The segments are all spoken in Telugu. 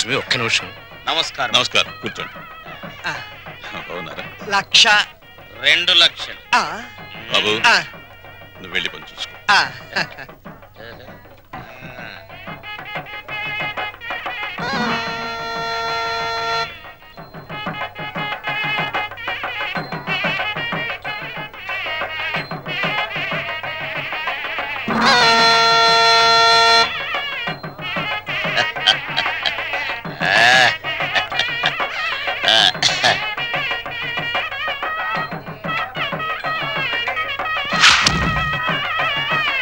లక్ష్మి ఒక్క నిమిషం. నమస్కారం. నమస్కారం, కూర్చోండి. బాగున్నారా? 1,00,000. 2 లక్షలు. బాబు నువ్వు వెళ్ళి పని చూసుకో.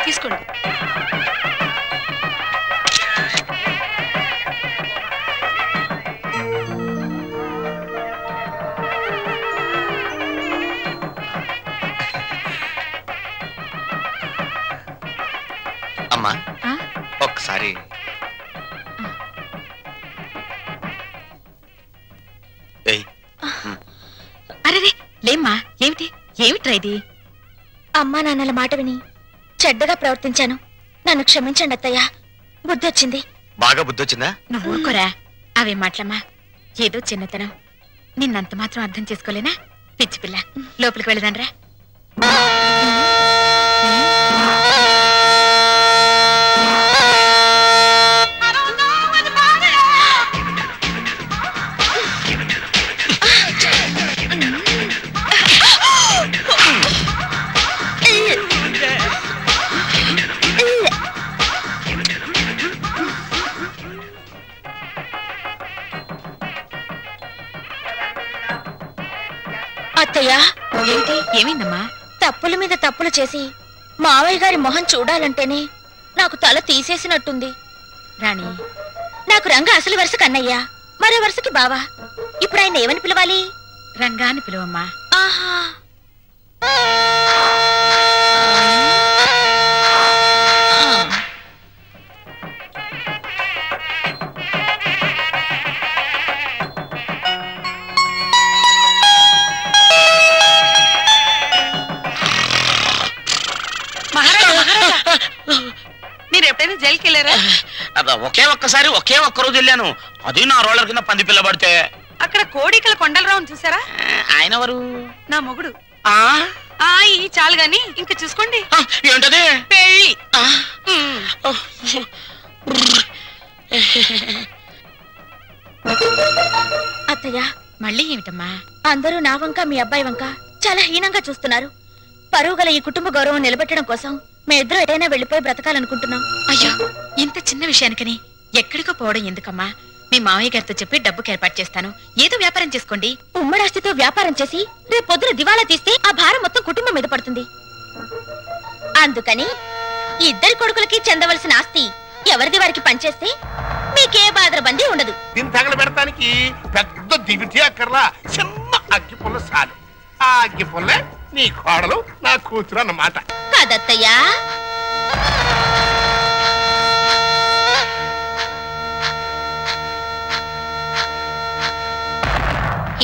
తీసుకోండి. అమ్మా ఒక్కసారి అరే లేమ్మా, ఏమిటి ఏమిట్రా ఇది? అమ్మా నాన్నల మాట విని చెడ్డగా ప్రవర్తించాను, నన్ను క్షమించండి అత్తయ్య. బుద్ధొచ్చింది. బాగా బుద్ధొచ్చిందా? నువ్వు ఊరుకోరా, అవే మాటలమ్మా. ఏదో చిన్నతనం, నిన్నంత మాత్రం అర్థం చేసుకోలేనా? పిచ్చి పిల్ల, లోపలికి వెళ్ళదానరా. అత్తయ్య, ఏమైందమ్మా? తప్పుల మీద తప్పులు చేసి మావయ్య గారి మొహం చూడాలంటేనే నాకు తల తీసేసినట్టుంది. రాణి, నాకు రంగ అసలు వరుస కన్నయ్య, మరో వరుసకి బావా. ఇప్పుడు ఆయన ఏమని పిలవాలి? రంగా అని పిలువమ్మా. ఆహా, మీరు ఎప్పుడైనా జైలుకి వెళ్ళారా? ఒకే ఒక్క రోజు వెళ్ళాను. అది నా రోలర్ కింద పంది పిల్ల పడితే. అక్కడ కోడికల కొండలరావుని చూసారా? ఆయన ఎవరు? నా మొగుడు. ఈ చాలు గాని ఇంకా చూసుకోండి. ఏంటది? పెళ్ళి. అత్తయ్య, మళ్ళీ ఏమిటమ్మా? అందరూ నా వంక మీ అబ్బాయి వంక చాలా హీనంగా చూస్తున్నారు. పరువు గల ఈ కుటుంబ గౌరవం నిలబెట్టడం కోసం మేమిద్దరం ఎటైనా వెళ్లిపోయి బ్రతకాలనుకుంటున్నాం. అయ్యో, ఇంత చిన్న విషయానికని ఎక్కడికో పోవడం ఎందుకమ్మా? మీ మావయ్య గారితో చెప్పి డబ్బుకి ఏర్పాటు చేస్తాను, ఏదో వ్యాపారం చేసుకోండి. ఉమ్మడాస్తితో వ్యాపారం చేసి రేపు పొద్దున దివాలా తీస్తే ఆ భారం మొత్తం కుటుంబం మీద పడుతుంది. అందుకని ఇద్దరి కొడుకులకి చెందవలసిన ఆస్తి ఎవరిది వారికి పనిచేస్తే మీకే బాధరబందీ ఉండదు. దీన్ని తగలబెడతానికి పెద్ద దివిటి అక్కర్లా, చిన్న అగ్గి పుల్ల చాలు. ఆ అగ్గి పుల్లే నీ కోడలు, నా కూతురు అన్నమాట. కాదత్తయ్యా.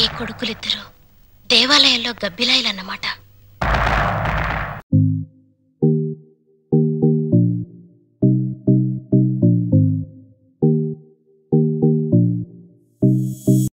ఈ కొడుకులిద్దరూ దేవాలయంలో గబ్బిలాయిలన్నమాట.